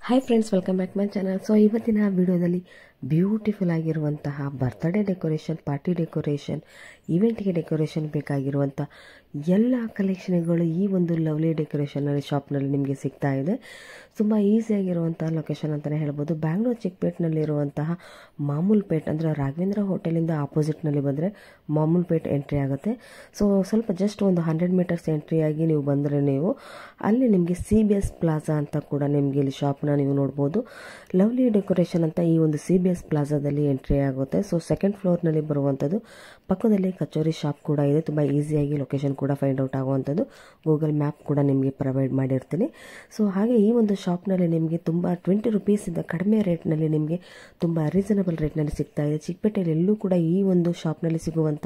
Hi friends, welcome back my channel. So ಇವತ್ತಿನ ವಿಡಿಯೋದಲ್ಲಿ beautiful ಆಗಿರುವಂತಹ ಬರ್ತ್ಡೇ ಡೆಕೋರೇಷನ್, ಪಾರ್ಟಿ ಡೆಕೋರೇಷನ್, ಇವೆಂಟ್ಗೆ ಡೆಕೋರೇಷನ್ ಬೇಕಾಗಿರುವಂಥ ಎಲ್ಲ ಕಲೆಕ್ಷನ್ಗಳು ಈ ಒಂದು ಲವ್ಲಿ ಡೆಕೋರೇಷನ್ ಶಾಪ್ನಲ್ಲಿ ನಿಮಗೆ ಸಿಗ್ತಾ ಇದೆ. ತುಂಬ ಈಸಿಯಾಗಿರುವಂಥ ಲೊಕೇಶನ್ ಅಂತಲೇ ಹೇಳ್ಬೋದು. ಬ್ಯಾಂಗ್ಳೂರು ಚಿಕ್ಕಪೇಟ್ನಲ್ಲಿರುವಂತಹ ಮಾಮೂಲ್ ಪೇಟ್ ಅಂದರೆ ರಾಘವೇಂದ್ರ ಹೋಟೆಲಿಂದ ಆಪೋಸಿಟ್ನಲ್ಲಿ ಬಂದರೆ ಮಾಮೂಲ್ ಪೇಟ್ ಎಂಟ್ರಿ ಆಗುತ್ತೆ. ಸೊ ಸ್ವಲ್ಪ ಜಸ್ಟ್ ಒಂದು 100 ಮೀಟರ್ಸ್ ಎಂಟ್ರಿ ಆಗಿ ನೀವು ಬಂದರೆ ನೀವು ಅಲ್ಲಿ ನಿಮಗೆ CBS ಪ್ಲಾಜಾ ಅಂತ ಕೂಡ ನಿಮಗೆ ಇಲ್ಲಿ ಶಾಪ್ನ ನೀವು ನೋಡ್ಬೋದು. ಲವ್ಲಿ ಡೆಕೋರೇಷನ್ ಅಂತ ಈ ಒಂದು CBS ಪ್ಲಾಜಾದಲ್ಲಿ ಎಂಟ್ರಿ ಆಗುತ್ತೆ. ಸೊ ಸೆಕೆಂಡ್ ಫ್ಲೋರ್ನಲ್ಲಿ ಬರುವಂಥದ್ದು. ಪಕ್ಕದಲ್ಲಿ ಕಚೋರಿ ಶಾಪ್ ಕೂಡ ಇದೆ. ತುಂಬ ಈಸಿಯಾಗಿ ಲೊಕೇಶನ್ ಕೂಡ ಫೈಂಡ್ ಔಟ್ ಆಗುವಂಥದ್ದು. ಗೂಗಲ್ ಮ್ಯಾಪ್ ಕೂಡ ನಿಮಗೆ ಪ್ರೊವೈಡ್ ಮಾಡಿರ್ತೀನಿ. ಸೊ ಹಾಗೆ ಈ ಒಂದು ಶಾಪ್ನಲ್ಲಿ ನಿಮಗೆ ತುಂಬ 20 ರೂಪೀಸಿಂದ ಕಡಿಮೆ ರೇಟ್ನಲ್ಲಿ ನಿಮಗೆ ತುಂಬ ರೀಸನಬಲ್ ರೇಟ್ನಲ್ಲಿ ಸಿಗ್ತಾ ಇದೆ. ಚಿಕ್ಕಪೇಟೆಯಲ್ಲಿ ಎಲ್ಲೂ ಕೂಡ ಈ ಒಂದು ಶಾಪ್ನಲ್ಲಿ ಸಿಗುವಂಥ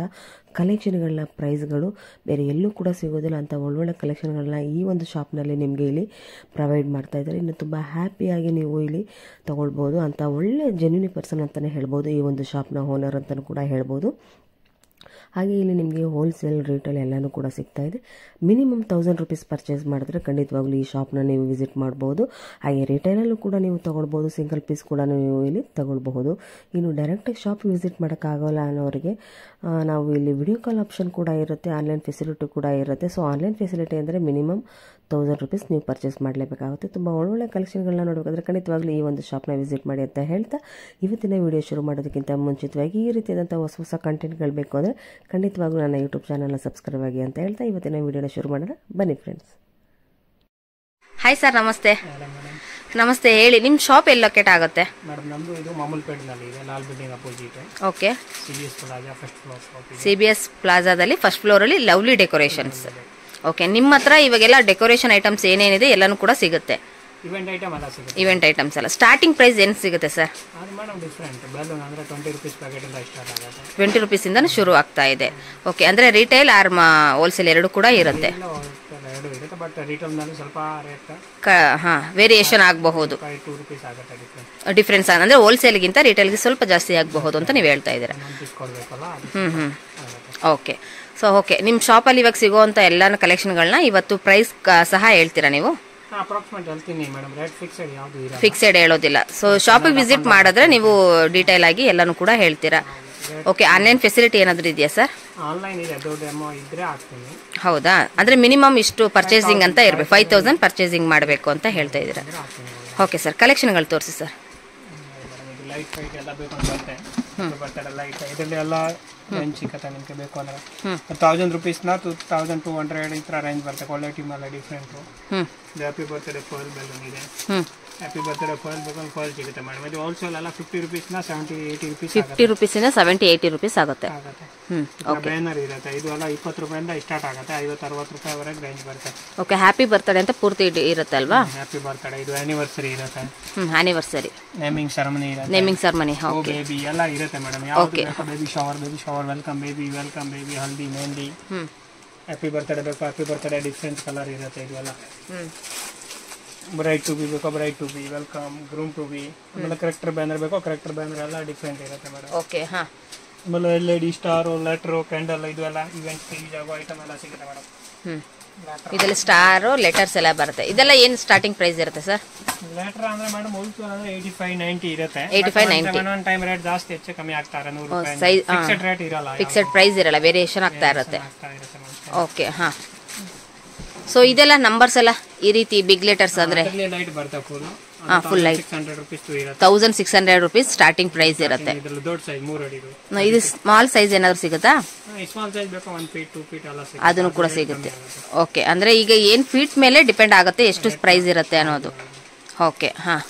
ಕಲೆಕ್ಷನ್ಗಳನ್ನ ಪ್ರೈಸ್ಗಳು ಬೇರೆ ಎಲ್ಲೂ ಕೂಡ ಸಿಗೋದಿಲ್ಲ. ಅಂತ ಒಳ್ಳೊಳ್ಳೆ ಕಲೆಕ್ಷನ್ಗಳನ್ನ ಈ ಒಂದು ಶಾಪ್ನಲ್ಲಿ ನಿಮಗೆ ಇಲ್ಲಿ ಪ್ರೊವೈಡ್ ಮಾಡ್ತಾ ಇದ್ದಾರೆ. ಇನ್ನು ತುಂಬ ಹ್ಯಾಪಿಯಾಗಿ ನೀವು ಇಲ್ಲಿ ತಗೊಳ್ಬೋದು ಅಂತ ಒಳ್ಳೆ ಜೆನ್ಯೂನ್ ಪರ್ಸನ್ ಅಂತಲೇ ಹೇಳ್ಬೋದು. ಈ ಒಂದು ಶಾಪ್ನ ಓನರ್ ಅಂತಲೂ ಕೂಡ ಹೇಳ್ಬೋದು. ಹಾಗೆ ಇಲ್ಲಿ ನಿಮಗೆ ಹೋಲ್ಸೇಲ್ ರೇಟಲ್ಲಿ ಎಲ್ಲನೂ ಕೂಡ ಸಿಗ್ತಾ ಇದೆ. ಮಿನಿಮಮ್ 1000 ರೂಪೀಸ್ ಪರ್ಚೇಸ್ ಮಾಡಿದ್ರೆ ಖಂಡಿತವಾಗ್ಲೂ ಈ ಶಾಪ್ನ ನೀವು ವಿಸಿಟ್ ಮಾಡ್ಬೋದು. ಹಾಗೆ ರಿಟೈಲಲ್ಲೂ ಕೂಡ ನೀವು ತೊಗೊಳ್ಬೋದು. ಸಿಂಗಲ್ ಪೀಸ್ ಕೂಡ ನೀವು ಇಲ್ಲಿ ತಗೊಳ್ಬಹುದು. ಇನ್ನು ಡೈರೆಕ್ಟಾಗಿ ಶಾಪ್ ವಿಸಿಟ್ ಮಾಡೋಕ್ಕಾಗೋಲ್ಲ ಅನ್ನೋರಿಗೆ ನಾವು ಇಲ್ಲಿ ವಿಡಿಯೋ ಕಾಲ್ ಆಪ್ಷನ್ ಕೂಡ ಇರುತ್ತೆ, ಆನ್ಲೈನ್ ಫೆಸಿಲಿಟಿ ಕೂಡ ಇರುತ್ತೆ. ಸೊ ಆನ್ಲೈನ್ ಫೆಸಿಲಿಟಿ ಅಂದರೆ ಮಿನಿಮಮ್ 1000 ರೂಪೀಸ್ ನೀವು ಪರ್ಚೇಸ್ ಮಾಡಲೇಬೇಕಾಗುತ್ತೆ. ತುಂಬ ಒಳ್ಳೊಳ್ಳೆ ಕಲೆಕ್ಷನ್ಗಳನ್ನ ನೋಡಬೇಕಾದ್ರೆ ಖಂಡಿತವಾಗ್ಲೂ ಈ ಒಂದು ಶಾಪ್ನ ವಿಸಿಟ್ ಮಾಡಿ ಅಂತ ಹೇಳ್ತಾ ಇವತ್ತಿನ ವಿಡಿಯೋ ಶುರು ಮಾಡೋದಕ್ಕಿಂತ ಮುಂಚಿತವಾಗಿ ಈ ರೀತಿಯಾದಂಥ ಹೊಸ ಕಂಟೆಂಟ್ಗಳು ಬೇಕು ಅಂದರೆ ಖಂಡಿತವಾಗ್ಲೂ ನನ್ನ ಯೂಟ್ಯೂಬ್ ಚಾನಲ್ನ ಸಬ್ಸ್ಕ್ರೈಬ್ ಆಗಿ ಅಂತ ಹೇಳ್ತಾ ಇವತ್ತಿನ ವಿಡಿಯೋನ ಶುರು ಮಾಡೋಣ ಬನ್ನಿ ಫ್ರೆಂಡ್ಸ್. ಹಾಯ್ ಸರ್, ನಮಸ್ತೆ. ನಮಸ್ತೆ, ಹೇಳಿ ನಿಮ್ಮ ಶಾಪ್ ಎಲ್ಲಿ ಲೊಕೇಟ್ ಆಗುತ್ತೆ? ಮೇಡಮ್ ನಮ್ಮದು ಇದು ಮಾಮೂಲ್ ಪೇಟ್ನಲ್ಲಿ ಇದೆ, Lal building opposite. Okay, CBS plaza first floor shop. CBS ಪ್ಲಾಜಾದಲ್ಲಿ ಫಸ್ಟ್ ಫ್ಲೋರಲ್ಲಿ ಲವ್ಲಿ ಡೆಕೋರೇಷನ್ಸ್. ಓಕೆ, ನಿಮ್ಮ ಹತ್ರ ಇವಾಗೆಲ್ಲ ಡೆಕೋರೇಷನ್ ಐಟಮ್ಸ್ ಏನೇನಿದೆ ಎಲ್ಲನೂ ಕೂಡ ಸಿಗುತ್ತೆ. ಇವೆಂಟ್ ಐಟಮ್ ಎಲ್ಲ ಸಿಗುತ್ತೆ. ಇವೆಂಟ್ ಐಟಮ್ಸ್ ಎಲ್ಲ ಸ್ಟಾರ್ಟಿಂಗ್ ಪ್ರೈಸ್ ಏನು ಸಿಗುತ್ತೆ ಸರ್? ಅದು ಮೇಡಮ್ ಡಿಫ್ರೆಂಟ್. ಬೆಲೂನ್ ಅಂದರೆ 20 ರೂಪೀಸ್ ಪ್ಯಾಕೆಟಿಂದ ಸ್ಟಾರ್ಟ್ ಆಗುತ್ತೆ. 20 ರೂಪೀಸಿಂದ ಶುರು ಆಗ್ತಾ ಇದೆ. ಓಕೆ, ಅಂದರೆ ರಿಟೇಲ್ ಆರ್ ಹೋಲ್ಸೇಲ್ ಎರಡು ಕೂಡ ಇರುತ್ತೆ. ಎರಡು ಇರುತ್ತೆ, ಬಟ್ ರಿಟೇಲ್ನಲ್ಲಿ ಸ್ವಲ್ಪ ರೇಟ್ ವೇರಿಯೇಷನ್ ಆಗಬಹುದು. 2 ರೂಪೀಸ್ ಆಗುತ್ತೆ ಡಿಫ್ರೆನ್ಸ್ ಅಂದರೆ ಹೋಲ್ಸೇಲ್ಗಿಂತ ರಿಟೇಲ್ಗೆ ಸ್ವಲ್ಪ ಜಾಸ್ತಿ ಆಗಬಹುದು ಅಂತ ನೀವು ಹೇಳ್ತಾ ಇದ್ದೀರಾ. ಓಕೆ, ಸೊ ಓಕೆ, ನಿಮ್ಮ ಶಾಪಲ್ಲಿ ಇವಾಗ ಸಿಗೋವಂಥ ಎಲ್ಲ ಕಲೆಕ್ಷನ್ಗಳನ್ನ ಇವತ್ತು ಪ್ರೈಸ್ ಸಹ ಹೇಳ್ತೀರಾ ನೀವು? ಅಪ್ರಾಕ್ಸಿಮೇಟ್ ಹೇಳ್ತೀನಿ ಮೇಡಮ್, ರೇಟ್ ಫಿಕ್ಸೆಡ್ ಯಾವುದು ಇರಲ್ಲ. ಫಿಕ್ಸೆಡ್ ಹೇಳೋದಿಲ್ಲ. ಸೊ ಶಾಪಿಗೆ ವಿಸಿಟ್ ಮಾಡಿದ್ರೆ ನೀವು ಡೀಟೇಲ್ ಆಗಿ ಎಲ್ಲನೂ ಕೂಡ ಹೇಳ್ತೀರಾ. ಓಕೆ, ಆನ್ಲೈನ್ ಫೆಸಿಲಿಟಿ ಏನಾದರೂ ಇದೆಯಾ ಸರ್? ಆನ್ಲೈನ್ ಇದೆ, ದೊಡ್ಡ ಅಮೌಂಟ್ ಇದ್ರೆ ಹಾಕ್ತೀನಿ. ಹೌದಾ? ಅಂದರೆ ಮಿನಿಮಮ್ ಇಷ್ಟು ಪರ್ಚೇಸಿಂಗ್ ಅಂತ ಇರಬೇಕು, 5000 ಪರ್ಚೇಸಿಂಗ್ ಮಾಡಬೇಕು ಅಂತ ಹೇಳ್ತಾ ಇದ್ದೀರಾ. ಓಕೆ ಸರ್, ಕಲೆಕ್ಷನ್ಗಳು ತೋರಿಸಿ ಸರ್. ಲೈಟ್ ಫೈಟ್ ಎಲ್ಲ ಬೇಕು ಅಂತ ಬರ್ತದೆ. ಲೈಟ್ ಇದರಲ್ಲಿ ಎಲ್ಲ ರೇಂಜ್ ಸಿಕ್ಕತ್ತೆ ನಿಮಗೆ ಬೇಕು ಅಂದರೆ. 1000 ರೂಪೀಸ್ನ 2200 ಈ ಥರ ರೇಂಜ್ ಬರುತ್ತೆ. ಕ್ವಾಲಿಟಿ ಮೇಲೆ different. Happy birthday foil balloon ಇದೆ. ಹ್ಯಾಪಿ ಬರ್ತ್ಡೇ ಫಾಯಿಲ್ ಬೇಕು ಫಾಯಿಲ್ ಸಿಗುತ್ತೆ ಮೇಡಮ್. ಇದು ಹೋಲ್ಸೇಲ್ ಎಲ್ಲ 50 ರೂಪೀಸ್ನ 70-80 ರೂಪೀಸ್. 50 ರೂಪೀಸಿಂದ 70-80 ರೂಪೀಸ್ ಆಗುತ್ತೆ. ಬ್ಯಾನರ್ ಇರುತ್ತೆ. ಇದು ಎಲ್ಲ 20 ರೂಪಾಯಿಂದ ಸ್ಟಾರ್ಟ್ ಆಗುತ್ತೆ, 50-60 ರೂಪಾಯಿವರೆಗೆ ರೇಂಜ್ ಬರುತ್ತೆ. ಓಕೆ, ಹ್ಯಾಪಿ ಬರ್ತ್ಡೇ ಅಂತ ಪೂರ್ತಿ ಇರುತ್ತೆ ಅಲ್ವಾ? ಹ್ಯಾಪಿ ಬರ್ತ್ಡೇ, ಇದು ಆನಿವರ್ಸರಿ ಇರುತ್ತೆ. ಆನಿವರ್ಸರಿ, ನೇಮಿಂಗ್ ಸೆರೆಮನಿ ಇರುತ್ತೆ. ನೇಮಿಂಗ್ ಸೆರೆಮನಿ, ಓಕೆ, ಬೇಬಿ ಎಲ್ಲ ಇರುತ್ತೆ ಮೇಡಮ್. ಯಾವುದು ಬೇಕು, baby shower, welcome baby, haldi, mehndi. Happy birthday ಬೇಕು, ಹ್ಯಾಪಿ ಬರ್ತ್ಡೇ ಡಿಫ್ರೆಂಟ್ ಕಲರ್ ಇರುತ್ತೆ. ಇದು ಎಲ್ಲ ಬ್ರೈಡ್ ಟು ಬಿ ಬೇಕು, bride to be, welcome, groom to be. ಆಮೇಲೆ ಕರೆಕ್ಟರ್ ಬ್ಯಾನರ್ ಬೇಕು, ಕರೆಕ್ಟರ್ ಬ್ಯಾನರ್ ಎಲ್ಲ ಡಿಫ್ರೆಂಟ್ ಇರುತ್ತೆ ಮೇಡಮ್. ಓಕೆ, ಹಾಂ. ಆಮೇಲೆ LED ಸ್ಟಾರು, ಲೆಟ್ರು, ಕ್ಯಾಂಡಲ್, ಇದು ಎಲ್ಲ ಇವೆಂಟ್ ಯೂಸ್ ಆಗೋ ಐಟಮ್ ಎಲ್ಲ ಸಿಗುತ್ತೆ ಮೇಡಮ್. ಇದರಲ್ಲಿ ಸ್ಟಾರು, ಲೆಟರ್ಸ್ ಎಲ್ಲ ಬರುತ್ತೆ. ಇದೆಲ್ಲ ಏನು ಸ್ಟಾರ್ಟಿಂಗ್ ಪ್ರೈಸ್ ಇರುತ್ತೆ ಸರ್? ಲೆಟರ್ ಅಂದ್ರೆ ಮೇಡಮ್ ಹೋಲ್ಸೇಲ್ ಅಂದ್ರೆ 85-90 ಇರುತ್ತೆ. 85-90 ಒಂದೊಂದು ಟೈಮ್ ರೇಟ್ ಜಾಸ್ತಿ ಹೆಚ್ಚು ಕಮ್ಮಿ ಆಗ್ತಾರೆ. 100 ರೂಪಾಯಿ ಫಿಕ್ಸೆಡ್ ರೇಟ್ ಇರಲ್ಲ, ಫಿಕ್ಸೆಡ್ ಪ್ರೈಸ್ ಇರಲ್ಲ, ವೇರಿಯೇಷನ್ ಆಗ್ತಾ ಇರುತ್ತೆ. ಓಕೆ, ಹಾಂ. ಸೊ ಇದೆಲ್ಲ ನಂಬರ್ಸ್ ಎಲ್ಲ ಈ ರೀತಿ ಬಿಗ್ ಲೆಟರ್ಸ್ ಅಂದ್ರೆ ಲೈಟ್ ಬರುತ್ತೆ ಫುಲ್. ಫುಲ್ ಲೈಟ್ 600 ರೂಪೀಸ್ ಇರುತ್ತೆ. 1600 ರೂಪೀಸ್ ಸ್ಟಾರ್ಟಿಂಗ್ ಪ್ರೈಸ್ ಇರುತ್ತೆ. ಇದರಲ್ಲಿ ದೊಡ್ಡ ಸೈಜ್ 3 ಅಡಿ ಇದು ಸ್ಮಾಲ್ ಸೈಜ್ ಏನಾದ್ರು ಸಿಗುತ್ತಾ? ಸ್ಮಾಲ್ ಸೈಜ್ ಬೇಕು, 1 ಫೀಟ್ 2 ಫೀಟ್ ಎಲ್ಲ ಸಿಗುತ್ತೆ. ಅದನ್ನು ಕೂಡ ಸಿಗುತ್ತೆ. ಓಕೆ, ಅಂದ್ರೆ ಈಗ ಏನು ಫೀಟ್ ಮೇಲೆ ಡಿಪೆಂಡ್ ಆಗುತ್ತೆ ಎಷ್ಟು ಪ್ರೈಸ್ ಇರುತ್ತೆ ಅನ್ನೋದು. ಓಕೆ, ಹಾಂ.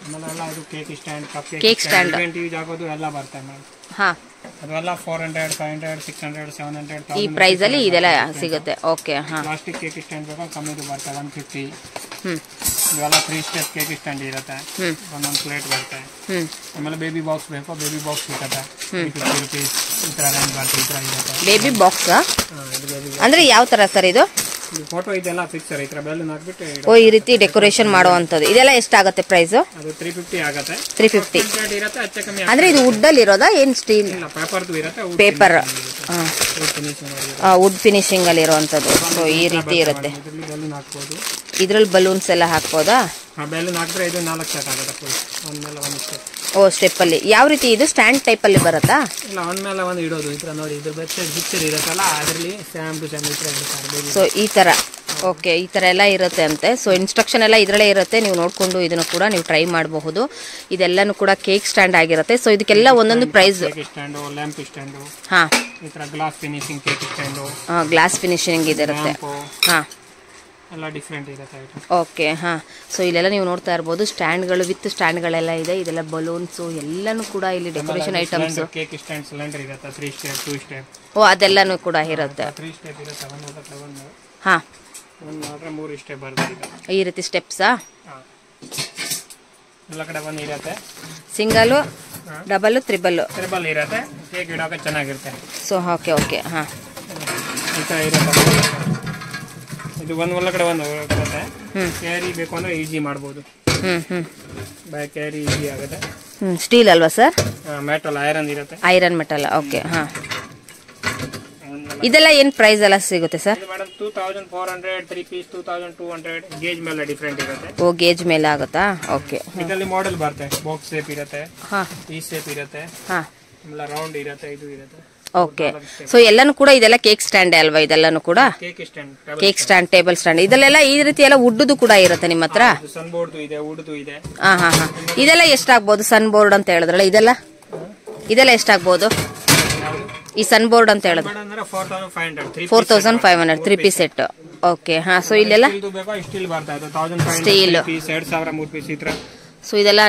ಆಮೇಲೆ ಎಲ್ಲ ಇದು cake stand, cake stand use ಆಗೋದು ಎಲ್ಲ ಬರುತ್ತೆ ಮೇಡಮ್. ಹಾಂ, ಅದೆಲ್ಲ 400, 500, 600, 700 ಈ ಪ್ರೈಸ್ ಅಲ್ಲಿ ಇದೆಲ್ಲ ಸಿಗುತ್ತೆ. ಓಕೆ, ಹಾಂ. ಪ್ಲಾಸ್ಟಿಕ್ ಕೇಕ್ ಸ್ಟ್ಯಾಂಡ್ ಬೇಕು, ಕಮ್ಮಿದು ಬರುತ್ತೆ 150. ಇವೆಲ್ಲ 3 ಸ್ಟೆಪ್ ಕೇಕ್ ಸ್ಟ್ಯಾಂಡ್ ಇರುತ್ತೆ, ಒಂದೊಂದು ಪ್ಲೇಟ್ ಬರುತ್ತೆ. ಆಮೇಲೆ ಬೇಬಿ ಬಾಕ್ಸ್ ಬೇಕು, ಬೇಬಿ ಬಾಕ್ಸ್ ಸಿಗುತ್ತೆ 50 ರೂಪೀಸ್ ಈ ಥರ ರೇಂಜ್ ಬರುತ್ತೆ. ಈ ಥರ ಇರುತ್ತೆ ಬೇಬಿ ಬಾಕ್ಸ್. ಅಂದ್ರೆ ಯಾವ ಥರ ಸರ್ ಇದು? ಫೋಟೋ ಇದೆಲ್ಲ ಪಿಕ್ಚರ್ ಈ ಥರ ಬೆಲೂನ್ ಹಾಕ್ಬಿಟ್ಟು ಓ, ಈ ರೀತಿ ಡೆಕೋರೇಷನ್ ಮಾಡುವಂಥದ್ದು. ಇದೆಲ್ಲ ಎಷ್ಟಾಗುತ್ತೆ ಪ್ರೈಸ್? ಅದು 350 ಆಗುತ್ತೆ. 350 ಇರುತ್ತೆ, ಹೆಚ್ಚು ಕಮ್ಮಿ. ಅಂದ್ರೆ ಇದು ವುಡ್ ಅಲ್ಲಿ ಇರೋದಾ ಏನು ಸ್ಟೀಲ್? ಪೇಪರ್ದು ಇರುತ್ತೆ, ಪೇಪರ್, ವುಡ್ ಫಿನಿಶಿಂಗ್ ಅಲ್ಲಿ ಇರುವಂಥದ್ದು. ಸೊ ಈ ರೀತಿ ಇರುತ್ತೆ. ಇದರಲ್ಲಿ ಬಲೂನ್ ಹಾಕ್ಬೋದು. ಇದ್ರಲ್ಲಿ ಬಲೂನ್ಸ್ ಎಲ್ಲ ಹಾಕ್ಬೋದಾ? ಬೆಲೂನ್ ಹಾಕಿದ್ರೆ ಇದು 4 ಸೆಟ್ ಆಗುತ್ತೆ ಫುಲ್ ಒಂದ್ಮೇಲೆ ಒಂದು ಸ್ಟೆಪ್. ಓ ಸ್ಟೆಪ್ಪಲ್ಲಿ ಯಾವ ರೀತಿ ಇದು ಸ್ಟ್ಯಾಂಡ್ ಟೈಪಲ್ಲಿ ಬರುತ್ತಾ? ಇಲ್ಲ ಒಂದ್ಮೇಲೆ ಒಂದು ಇಡೋದು ಈ ಥರ ನೋಡಿ, ಇದ್ರ ವೆಬ್ಸೈಟ್ ಪಿಕ್ಚರ್ ಇರುತ್ತಲ್ಲ ಅದರಲ್ಲಿ ಸ್ಯಾಮ್ ಟು ಸ್ಯಾಮ್ ಈ ಥರ ಇರುತ್ತೆ. ಸೊ ಈ ಥರ ಓಕೆ, ಈ ಥರ ಎಲ್ಲ ಇರುತ್ತೆ ಅಂತೆ. ಸೊ ಇನ್ಸ್ಟ್ರಕ್ಷನ್ ಎಲ್ಲ ಇದರಲ್ಲೇ ಇರುತ್ತೆ, ನೀವು ನೋಡಿಕೊಂಡು ಇದನ್ನು ಕೂಡ ನೀವು ಟ್ರೈ ಮಾಡಬಹುದು. ಇದೆಲ್ಲನೂ ಕೂಡ ಕೇಕ್ ಸ್ಟ್ಯಾಂಡ್ ಆಗಿರುತ್ತೆ. ಸೊ ಇದಕ್ಕೆಲ್ಲ ಒಂದೊಂದು price. Cake stand, lamp stand, ಹಾಂ ಈ ಥರ glass finishing cake stand, glass finishing ಇದಿರುತ್ತೆ. ಹಾಂ ಎಲ್ಲ ಡಿಫ್ರೆಂಟ್ ಇರುತ್ತೆ. ಓಕೆ ಹಾಂ. ಸೊ ಇಲ್ಲೆಲ್ಲ ನೀವು ನೋಡ್ತಾ ಇರ್ಬೋದು ಸ್ಟ್ಯಾಂಡ್ಗಳು ವಿತ್ ಸ್ಟ್ಯಾಂಡ್ಗಳೆಲ್ಲ ಇದೆ. ಇದೆಲ್ಲ ಬಲೂನ್ಸು ಎಲ್ಲನೂ ಕೂಡ ಇಲ್ಲಿ decoration items. Cake stand cylinder ಇರುತ್ತೆ 3 ಸ್ಟೆಪ್ 2 ಸ್ಟೆಪ್. ಓ ಅದೆಲ್ಲನೂ ಕೂಡ ಇರುತ್ತೆ. 3 ಸ್ಟೆಪ್ ಇರುತ್ತೆ. ಒಂದು ಹಾಂ ಒಂದು ಮಾತ್ರ 3 ಸ್ಟೆಪ್ ಬರುತ್ತೆ. ಈ ರೀತಿ ಸ್ಟೆಪ್ಸಾ? ಎಲ್ಲ ಕಡೆ ಒಂದು ಇರುತ್ತೆ. ಸಿಂಗಲು, ಡಬಲ್ಲು, ತ್ರಿಬಲ್ ಇರುತ್ತೆ. ಕೇಕ್ ಇಡೋಕೆ ಚೆನ್ನಾಗಿರುತ್ತೆ. ಸೊ ಓಕೆ ಓಕೆ ಹಾಂ ಈ ಥರ ಇರುತ್ತೆ. ಇದು ಒಂದು ಕಡೆ ಒಂದು ಬರುತ್ತೆ. ಕ್ಯಾರಿ ಬೇಕು ಅಂದರೆ ಈಸಿ ಮಾಡ್ಬೋದು. ಬ್ಯಾಕ್ ಕ್ಯಾರಿ ಈಸಿ ಆಗುತ್ತೆ. ಸ್ಟೀಲ್ ಅಲ್ವಾ ಸರ್? ಮೆಟಲ್ ಐರನ್ ಇರುತ್ತೆ. Iron metal. ಓಕೆ ಹಾಂ. ಇದೆಲ್ಲ ಏನು ಪ್ರೈಸ್ ಎಲ್ಲ ಸಿಗುತ್ತೆ ಸರ್? ಮೇಡಮ್ 2400 3 ಪೀಸ್ 2200 ಗೇಜ್ ಮೇಲೆ ಡಿಫ್ರೆಂಟ್ ಇರುತ್ತೆ. ಓ ಗೇಜ್ ಮೇಲೆ ಆಗುತ್ತಾ? ಓಕೆ. ಇದರಲ್ಲಿ ಮಾಡೆಲ್ ಬರುತ್ತೆ. ಬಾಕ್ಸ್ ಶೇಪ್ ಇರುತ್ತೆ, ಹಾಂ ಈ ಶೇಪ್ ಇರುತ್ತೆ, ಹಾಂ ಆಮೇಲೆ ರೌಂಡ್ ಇರುತ್ತೆ, ಇದು ಇರುತ್ತೆ. ಓಕೆ. ಸೊ ಎಲ್ಲಾನು ಕೂಡ ಇದೆಲ್ಲ ಕೇಕ್ ಸ್ಟ್ಯಾಂಡ್ ಅಲ್ವಾ? ಇದೆಲ್ಲಾನು ಕೂಡ ಕೇಕ್ ಸ್ಟ್ಯಾಂಡ್, ಟೇಬಲ್ ಸ್ಟ್ಯಾಂಡ್, ಇದೆಲ್ಲ ಈ ರೀತಿ ಎಲ್ಲ ವುಡ್ದು ಕೂಡ ಇರುತ್ತೆ ನಿಮ್ಮ ಹತ್ರ? ಸನ್ ಬೋರ್ಡ್ ಇದೆ, ವುಡ್ದು ಇದೆ. ಹಾ ಹಾ ಹಾ. ಇದೆಲ್ಲ ಎಷ್ಟಾಗ್ಬೋದು? ಸನ್ ಬೋರ್ಡ್ ಅಂತ ಹೇಳಿದ್ರಲ್ಲ, ಇದೆಲ್ಲ ಎಷ್ಟಾಗ್ಬೋದು? ಈ ಸನ್ ಬೋರ್ಡ್ ಅಂತ ಹೇಳಿದ್ರೆ 4500 3 ಪೀಸ್ ಸೆಟ್. ಓಕೆ ಹಾ. ಸೊ ಇಲ್ಲೆಲ್ಲ ಸ್ಟೀಲ್. ಸೊ ಇದೆಲ್ಲ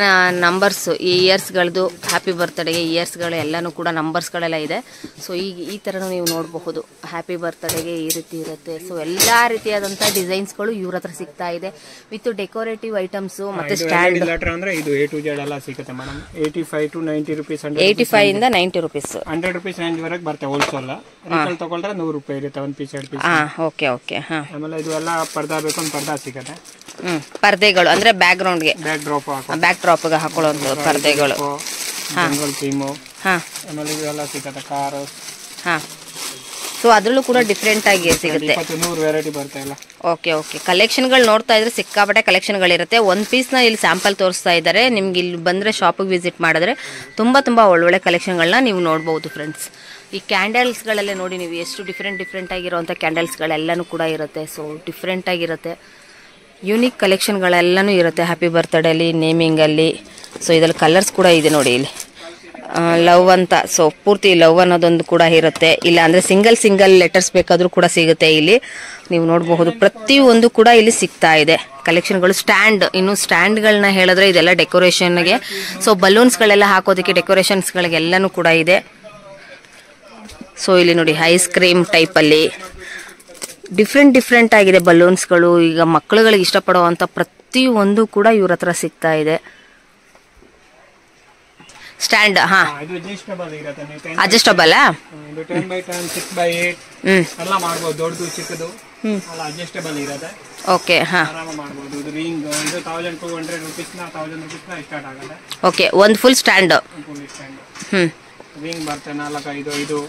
ನಂಬರ್ಸ್, ಈ ಇಯರ್ಸ್ಗಳದ್ದು ಹ್ಯಾಪಿ ಬರ್ತ್ಡೇಗೆ ಇಯರ್ಸ್ಗಳು ಎಲ್ಲನೂ ಕೂಡ ನಂಬರ್ಸ್ಗಳೆಲ್ಲ ಇದೆ. ಸೊ ಈ ಥರನೂ ನೀವು ನೋಡಬಹುದು. ಹ್ಯಾಪಿ ಬರ್ತ್ಡೇಗೆ ಈ ರೀತಿ ಇರುತ್ತೆ. ಸೊ ಎಲ್ಲ ರೀತಿಯಾದಂಥ ಡಿಸೈನ್ಸ್ಗಳು ಇವ್ರ ಹತ್ರ ಸಿಗ್ತಾ ಇದೆ ವಿತ್ ಡೆಕೋರೇಟಿವ್ ಐಟಮ್ಸು ಮತ್ತು ಸ್ಟ್ಯಾಂಡ್. ಅಂದ್ರೆ ಇದು A to Z ಎಲ್ಲ ಸಿಗುತ್ತೆ ಮೇಡಮ್. 85 to 90 rupees. 85 ಇಂದ 90 rupees. 100 rupees ರೇಂಜ್ ವರೆಗೆ ಬರುತ್ತೆ ಹೋಲ್ಸೇಲ್. ರಿಟೇಲ್ ತಗೊಂಡ್ರೆ 100 ರೂಪಾಯಿ ಇರುತ್ತೆ ಒಂದು ಪೀಸ್ 2 ಪೀಸ್. ಓಕೆ ಓಕೆ ಹಾಂ. ಆಮೇಲೆ ಇದು ಎಲ್ಲ ಪರ್ದಾ ಬೇಕು ಒಂದು ಪರ್ದಾ ಸಿಗುತ್ತೆ. ಪರ್ದೆಗಳು ಅಂದ್ರೆ ಬ್ಯಾಕ್ ಗ್ರೌಂಡ್ಗೆ, ಬ್ಯಾಕ್ ಡ್ರಾಪ್ಗೆ ಹಾಕೊಳ್ಳುವಂತ ಪರ್ದೆಗಳು. ಆಮೇಲೆ ಇವೆಲ್ಲ ಸಿಗುತ್ತೆ ಕಾರ್. ಹಾಂ. ಸೊ ಅದರಲ್ಲೂ ಕೂಡ ಡಿಫ್ರೆಂಟ್ ಆಗಿ ಸಿಗುತ್ತೆ. 100 ವೆರೈಟಿ ಬರ್ತಾ ಇಲ್ಲ. Okay okay. ಕಲೆಕ್ಷನ್ಗಳು ನೋಡ್ತಾ ಇದ್ರೆ ಸಿಕ್ಕಾಪಟ್ಟೆ ಕಲೆಕ್ಷನ್ಗಳಿರುತ್ತೆ. ಒಂದು ಪೀಸ್ನ ಇಲ್ಲಿ ಸ್ಯಾಂಪಲ್ ತೋರಿಸ್ತಾ ಇದ್ದಾರೆ. ನಿಮ್ಗೆ ಇಲ್ಲಿ ಬಂದರೆ ಶಾಪಿಗೆ ವಿಸಿಟ್ ಮಾಡಿದ್ರೆ ತುಂಬ ಒಳ್ಳೊಳ್ಳೆ ಕಲೆಕ್ಷನ್ಗಳನ್ನ ನೀವು ನೋಡ್ಬೋದು ಫ್ರೆಂಡ್ಸ್. ಈ ಕ್ಯಾಂಡಲ್ಸ್ಗಳಲ್ಲೇ ನೋಡಿ ನೀವು ಎಷ್ಟು ಡಿಫ್ರೆಂಟ್ ಆಗಿರುವಂಥ ಕ್ಯಾಂಡಲ್ಸ್ಗಳೆಲ್ಲನೂ ಕೂಡ ಇರುತ್ತೆ. ಸೊ ಡಿಫ್ರೆಂಟ್ ಆಗಿರುತ್ತೆ, ಯೂನಿಕ್ ಕಲೆಕ್ಷನ್ಗಳೆಲ್ಲನೂ ಇರುತ್ತೆ ಹ್ಯಾಪಿ ಬರ್ತ್ಡೇಲಿ, ನೇಮಿಂಗಲ್ಲಿ. ಸೊ ಇದರಲ್ಲಿ ಕಲರ್ಸ್ ಕೂಡ ಇದೆ ನೋಡಿ. ಇಲ್ಲಿ ಲವ್ ಅಂತ, ಸೊ ಪೂರ್ತಿ ಲವ್ ಅನ್ನೋದೊಂದು ಕೂಡ ಇರುತ್ತೆ. ಇಲ್ಲ ಅಂದರೆ ಸಿಂಗಲ್ ಲೆಟರ್ಸ್ ಬೇಕಾದರೂ ಕೂಡ ಸಿಗುತ್ತೆ ಇಲ್ಲಿ. ನೀವು ನೋಡಬಹುದು ಪ್ರತಿಯೊಂದು ಕೂಡ ಇಲ್ಲಿ ಸಿಗ್ತಾ ಇದೆ ಕಲೆಕ್ಷನ್ಗಳು. ಸ್ಟ್ಯಾಂಡ್, ಇನ್ನು ಸ್ಟ್ಯಾಂಡ್ಗಳನ್ನ ಹೇಳಿದ್ರೆ ಇದೆಲ್ಲ ಡೆಕೋರೇಷನ್ಗೆ. ಸೊ ಬಲೂನ್ಸ್ಗಳೆಲ್ಲ ಹಾಕೋದಕ್ಕೆ ಡೆಕೋರೇಷನ್ಸ್ಗಳಿಗೆಲ್ಲನೂ ಕೂಡ ಇದೆ. ಸೊ ಇಲ್ಲಿ ನೋಡಿ ಐಸ್ ಕ್ರೀಮ್ ಟೈಪಲ್ಲಿ ಡಿಫ್ರೆಂಟ್ ಆಗಿದೆ ಬಲೂನ್ಸ್ಗಳು. ಈಗ ಮಕ್ಕಳುಗಳಿಗೆ ಇಷ್ಟಪಡುವಂಥ ಪ್ರತಿಯೊಂದು ಕೂಡ ಇವ್ರ ಹತ್ರ ಸಿಗ್ತಾ ಇದೆ. ಸ್ಟ್ಯಾಂಡ್ ಹಾಂ ಅಡ್ಜಸ್ಟಬಲ್. ಇದು 10 by 10 6 by 8 ಎಲ್ಲ ಮಾಡ್ಬೋದು. ದೊಡ್ಡದು ಚಿಕ್ಕದು ಎಲ್ಲ ಅಡ್ಜಸ್ಟಬಲ್ ಇರುತ್ತೆ. ಓಕೆ ಹಾಂ. ಆರಾಮ ಮಾಡ್ಬೋದು. ಇದು ರಿಂಗ್ ಇದು 1200 rupees 1000 rupees ಸ್ಟಾರ್ಟ್ ಆಗುತ್ತೆ. ಓಕೆ. ಒಂದು ಫುಲ್ ಸ್ಟ್ಯಾಂಡ್. ರಿಂಗ್ ಬರುತ್ತೆ 4-5. ಇದು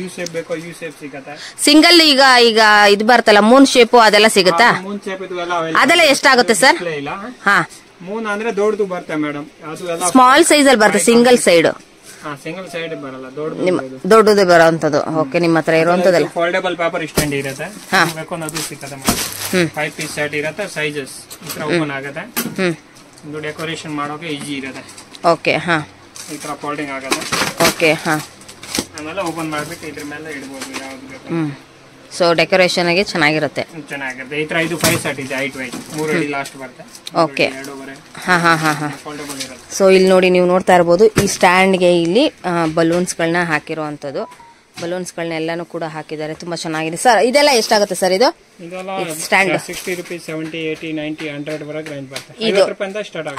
ಯು ಶೇಪ್ ಬೇಕೋ ಯು ಶೇಪ್ ಸಿಗುತ್ತೆ. ಸಿಂಗಲ್ ಈಗ ಇದು ಬರ್ತಲ್ಲ ಮೂನ್ ಶೇಪ್, ಅದೆಲ್ಲ ಸಿಗುತ್ತಾ? ಮೂನ್ ಶೇಪ್ ಇದು ಎಲ್ಲ ಅದೆಲ್ಲ ಎಷ್ಟಾಗುತ್ತೆ ಸರ್? ಹಾಂ. ಮೂನ್ ಅಂದ್ರೆ ದೊಡ್ಡದು ಬರುತ್ತೆ ಮೇಡಮ್. ಅದು ಎಲ್ಲ ಸ್ಮಾಲ್ ಸೈಜ್ ಅಲ್ಲಿ ಬರುತ್ತೆ. ಸಿಂಗಲ್ ಸೈಡ್ ಬರಲ್ಲ, ದೊಡ್ಡದು ಬರೋಂಥದ್ದು. ಓಕೆ. ನಿಮ್ಮ ಹತ್ರ ಇರುವಂತದ್ದಲ್ಲ ಫೋಲ್ಡೇಬಲ್ ಪೇಪರ್ ಸ್ಟ್ಯಾಂಡ್ ಇರುತ್ತೆ. ಬೇಕು ಅನ್ನೋದು ಸಿಗುತ್ತೆ ಮೇಡಮ್. 5 ಪೀಸ್ ಸೆಟ್ ಇರುತ್ತೆ. ಸೈಜಸ್ ಈ ತರ ಓಪನ್ ಆಗುತ್ತೆ. ಇದು ಡೆಕೋರೇಷನ್ ಮಾಡೋಕೆ ಈಜಿ ಇರುತ್ತೆ. ಓಕೆ ಹಾಂ. ಈ ತರ ಫೋಲ್ಡಿಂಗ್ ಆಗುತ್ತೆ. ಓಕೆ ಹಾಂ. ಆಮೇಲೆ ಓಪನ್ ಮಾಡ್ಬಿಟ್ಟು ಇದ್ರ ಮೇಲೆ ಇಡಬಹುದು ಯಾವ್ದು ಬೇಕು. ಸೊ ಡೆಕೋರೇಷನ್ಗೆ ಚೆನ್ನಾಗಿರುತ್ತೆ. ಈ ತರ ಇದು 5 ಸೆಟ್ ಇದೆ. 8 weight 3 ಅಡಿ ಲಾಸ್ಟ್ ಬರುತ್ತೆ. ಓಕೆ ಹಾಂ. ಸೊ ಇಲ್ಲಿ ನೋಡಿ ನೀವು ನೋಡ್ತಾ ಇರ್ಬೋದು ಈ ಸ್ಟ್ಯಾಂಡ್ಗೆ ಇಲ್ಲಿ ಬಲೂನ್ಸ್ಗಳನ್ನ ಹಾಕಿರುವಂಥದ್ದು. ಬಲೂನ್ಸ್ಗಳನ್ನೆಲ್ಲನೂ ಕೂಡ ಹಾಕಿದ್ದಾರೆ. ತುಂಬ ಚೆನ್ನಾಗಿದೆ ಸರ್. ಇದೆಲ್ಲ ಎಷ್ಟಾಗುತ್ತೆ ಸರ್? ಇದು ಸ್ಟ್ಯಾಂಡ್ 60 rupees 70 80 90 100 ವರೆಗೆ ರೇಂಜ್ ಬರುತ್ತೆ. ಇದು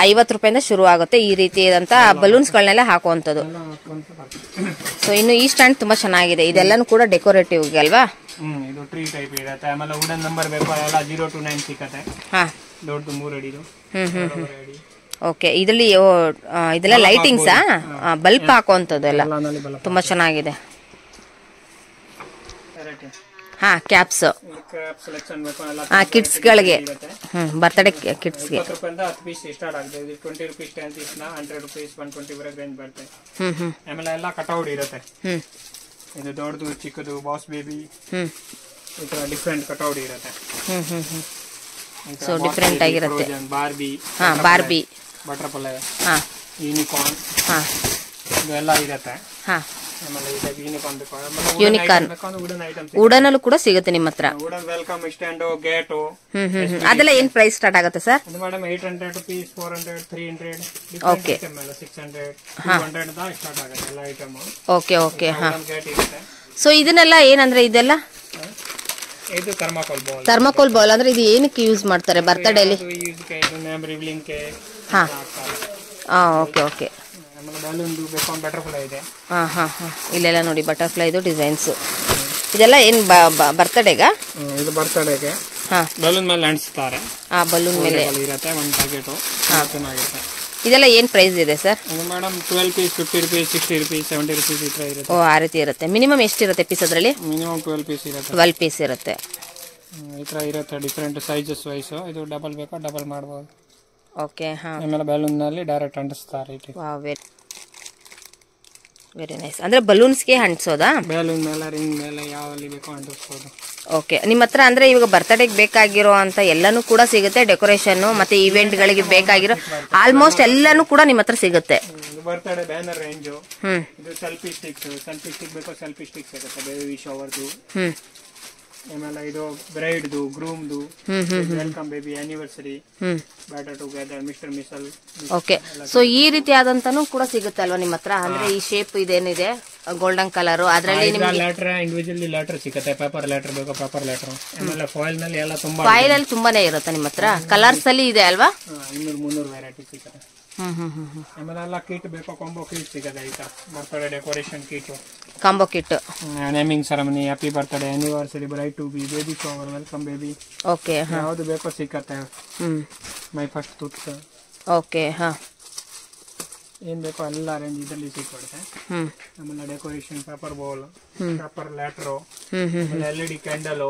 50 ರೂಪಾಯಿಂದ ಶುರು ಆಗುತ್ತೆ. ಈ ರೀತಿಯಾದಂಥ ಬಲೂನ್ಸ್ಗಳನ್ನೆಲ್ಲ ಹಾಕುವಂಥದ್ದು. ಸೊ ಇನ್ನು ಈ ಸ್ಟ್ಯಾಂಡ್ ತುಂಬಾ ಚೆನ್ನಾಗಿದೆ. ಇದೆಲ್ಲನೂ ಕೂಡ ಡೆಕೋರೇಟಿವ್ ಅಲ್ವಾ? ಇದು ಟ್ರೀ ಟೈಪ್ ಇರುತ್ತೆ. ಆಮೇಲೆ ವುಡನ್ ನಂಬರ್ ಬೇಕು ಎಲ್ಲ 0 to 9 ಸಿಗುತ್ತೆ. ಹಾಂ. ದೊಡ್ಡದು 3 ಅಡಿದು. ಓಕೆ. ಇದರಲ್ಲಿ ಇದೆಲ್ಲ ಲೈಟಿಂಗ್ಸಾ? ಬಲ್ಪ್ ಹಾಕುವಂಥದ್ದು ಎಲ್ಲ ತುಂಬಾ ಚೆನ್ನಾಗಿದೆ. ಹಾ ಕ್ಯಾಪ್ಸ್ ಕ್ಯಾಪ್ ಸೆಲೆಕ್ಷನ್ ಬೇಕು ಎಲ್ಲ ಕಿಡ್ಸ್ಗಳಿಗೆ ಬರ್ತ್ಡೇ ಕಿಡ್ಸ್ಗೆ 20 ರೂಪಾಯಿಂದ 10 ಪೀಸ್ ಸ್ಟಾರ್ಟ್ ಆಗುತ್ತೆ. ಇದು 20 ರೂಪೀಸ್ 10 ಪೀಸ್ 100 ರೂಪೀಸ್ 120 ವರೆಗೆ ರೇಂಜ್ ಬರುತ್ತೆ. ಆಮೇಲೆ ಎಲ್ಲ ಕಟೌಟ್ ಇರುತ್ತೆ. ಇದು ದೊಡ್ಡದು ಚಿಕ್ಕದು ಬಾಸ್ ಬೇಬಿ ಈ ತರ ಡಿಫ್ರೆಂಟ್ ಕಟೌಟ್ ಇರುತ್ತೆ. ಸೊ ಡಿಫ್ರೆಂಟ್ ಆಗಿರುತ್ತೆ. ಬಾರ್ಬಿ ಬಾರ್ಬಿ ಬಟರ್ಫ್ಲೈ ಯೂನಿಕಾರ್ನ್ ಇದೆಲ್ಲ ಇರುತ್ತೆ. ಯೂನಿಕಾರ್ನ್ ವುಡನ್ ಅಲ್ಲೂ ಕೂಡ ಸಿಗುತ್ತೆ ನಿಮ್ಮ ಹತ್ರ. ವುಡನ್ ವೆಲ್ಕಮ್ ಸ್ಟ್ಯಾಂಡ್ ಗೇಟ್ ಅದೆಲ್ಲ ಏನ್ ಪ್ರೈಸ್ ಸ್ಟಾರ್ಟ್ ಆಗುತ್ತೆ sir? Madam 800 rupees 400 300 okay 600 200 the start ಆಗುತ್ತೆ ಎಲ್ಲ ಐಟಮ್. ಓಕೆ ಓಕೆ ಹಾ. ಸೊ ಇದನ್ನೆಲ್ಲ ಏನಂದ್ರೆ ಇದೆಲ್ಲ ಇದು ಥರ್ಮಾಕೋಲ್ ಬೌಲ್. ಥರ್ಮಾಕೋಲ್ ಬೌಲ್ ಅಂದ್ರೆ ಇದು ಏನಕ್ಕೆ ಯೂಸ್ ಮಾಡ್ತಾರೆ ಬರ್ತ್ಡೇಲಿ? ಹಾ ಓಕೆ ಓಕೆ. ಬಟರ್ಫ್ಲೈ ಇದೆ. ಇಲ್ಲೆಲ್ಲ ನೋಡಿ ಬಟರ್ಫ್ಲೈದು ಡಿಸೈನ್ಸ್. ಇದೆಲ್ಲ ಏನ್ ಬರ್ತ್ಡೇಗ? ಇದು ಬರ್ತ್ಡೇಗೆ ಬಲೂನ್ ಮೇಲೆ ಅಂಟಿಸ್ತಾರೆ. ಬಲೂನ್ ಮೇಲೆ ಇರುತ್ತೆ ಒಂದು ಪ್ಯಾಕೆಟ್. ಚೆನ್ನಾಗಿರುತ್ತೆ. ಇದೆಲ್ಲ ಏನ್ ಪ್ರೈಸ್ ಇದೆ sir? Madam 12 piece 50 rupees 60 rupees 70 rupees ಈ ತರ ಇರುತ್ತೆ. ಓ ಆ ರೀತಿ ಇರುತ್ತೆ. ಮಿನಿಮಮ್ ಎಷ್ಟಿರುತ್ತೆ ಪೀಸ್ ಅದರಲ್ಲಿ? ಮಿನಿಮಮ್ 12 ಪೀಸ್ ಇರುತ್ತೆ. 12 ಪೀಸ್ ಇರುತ್ತೆ. ಈ ತರ ಇರುತ್ತೆ ಡಿಫ್ರೆಂಟ್ ಸೈಜಸ್ ವೈಸ್. ಇದು ಡಬಲ್ ಬೇಕಾ ಡಬಲ್ ಮಾಡಬಹುದು. ಓಕೆ ಹಾ. ಆಮೇಲೆ ಬಲೂನ್ ನಲ್ಲಿ ಡೈರೆಕ್ಟ್ ಅಂಟಿಸ್ತಾರೆ. Very nice. ಅಂದ್ರೆ ಬಲೂನ್ಸ್ಗೆ ಅಂಟಿಸೋದಾ? ಬಲೂನ್ ಮೇಲೆ ರಿಂಗ್ ಮೇಲೆ ಯಾವಲ್ಲಿ ಬೇಕೋ ಅಂಟಿಸಬಹುದು. ಓಕೆ. ನಿಮ್ಮ ಹತ್ರ ಅಂದ್ರೆ ಇವಾಗ ಬರ್ತ್ಡೇಗೆ ಬೇಕಾಗಿರೋ ಅಂತ ಎಲ್ಲಾನು ಕೂಡ ಸಿಗುತ್ತೆ. ಡೆಕೋರೇಷನ್ ಮತ್ತೆ ಇವೆಂಟ್ ಗಳಿಗೆ ಬೇಕಾಗಿರೋ ಆಲ್ಮೋಸ್ಟ್ ಎಲ್ಲಾನು ಕೂಡ ನಿಮ್ಮ ಹತ್ರ ಸಿಗುತ್ತೆ. Birthday banner range. ಇದು ಸೆಲ್ಫಿ ಸ್ಟಿಕ್ಸ್ ಬೇಕೋ ಸೆಲ್ಫಿ ಸ್ಟಿಕ್ಸ್ ಇರುತ್ತೆ. ಬೇಬಿ ಶವರ್ದು. ಆಮೇಲೆ ಇದು ಬ್ರೈಡ್ದು ಗ್ರೂಮ್ದು welcome baby anniversary better together mister missus. Okay. So ಈ ರೀತಿ ಆದಂತಾನು ಕೂಡ ಸಿಗುತ್ತೆ ಅಲ್ವಾ ನಿಮ್ಮ ಹತ್ರ? ಅಂದ್ರೆ ಈ ಶೇಪ್ ಇದೇನಿದೆ ಗೋಲ್ಡನ್ ಕಲರ್ ಅದರಲ್ಲಿ ನಿಮಗೆ ಲೆಟರ್ ಇಂಡಿವಿಜುವಲಿ ಲೆಟರ್ ಸಿಗುತ್ತೆ. ಪೇಪರ್ ಲೆಟರ್ ಬೇಕೋ ಪೇಪರ್ ಲೆಟರ್. ಆಮೇಲೆ ಫಾಯಿಲ್ ನಲ್ಲಿ ಎಲ್ಲ ತುಂಬಾ ಫಾಯಿಲ್ ಅಲ್ಲಿ ತುಂಬಾನೇ ಇರುತ್ತೆ ನಿಮ್ಮ ಹತ್ರ. ಕಲರ್ಸ್ ಅಲ್ಲಿ ಇದೆ ಅಲ್ವಾ? 200-300 ವೆರೈಟಿ ಸಿಗುತ್ತೆ. ಆಮೇಲೆ ಎಲ್ಲ ಕಿಟ್ ಬೇಕೋ ಕಾಂಬೋ ಕಿಟ್ ಸಿಗುತ್ತೆ. ಈಗ birthday decoration kit combo kit. Naming ceremony happy birthday anniversary bride to be baby shower welcome baby. Okay. ಯಾವುದು ಬೇಕೋ ಸಿಕ್ಕತ್ತೆ. My first tooth. ಓಕೆ ಹಾ. ಏನ್ ಬೇಕೋ ಎಲ್ಲ ಅರೇಂಜ್ ಇದರಲ್ಲಿ ಸಿಕ್ಕೊಡುತ್ತೆ. ಆಮೇಲೆ decoration paper bowl paper letter LED candle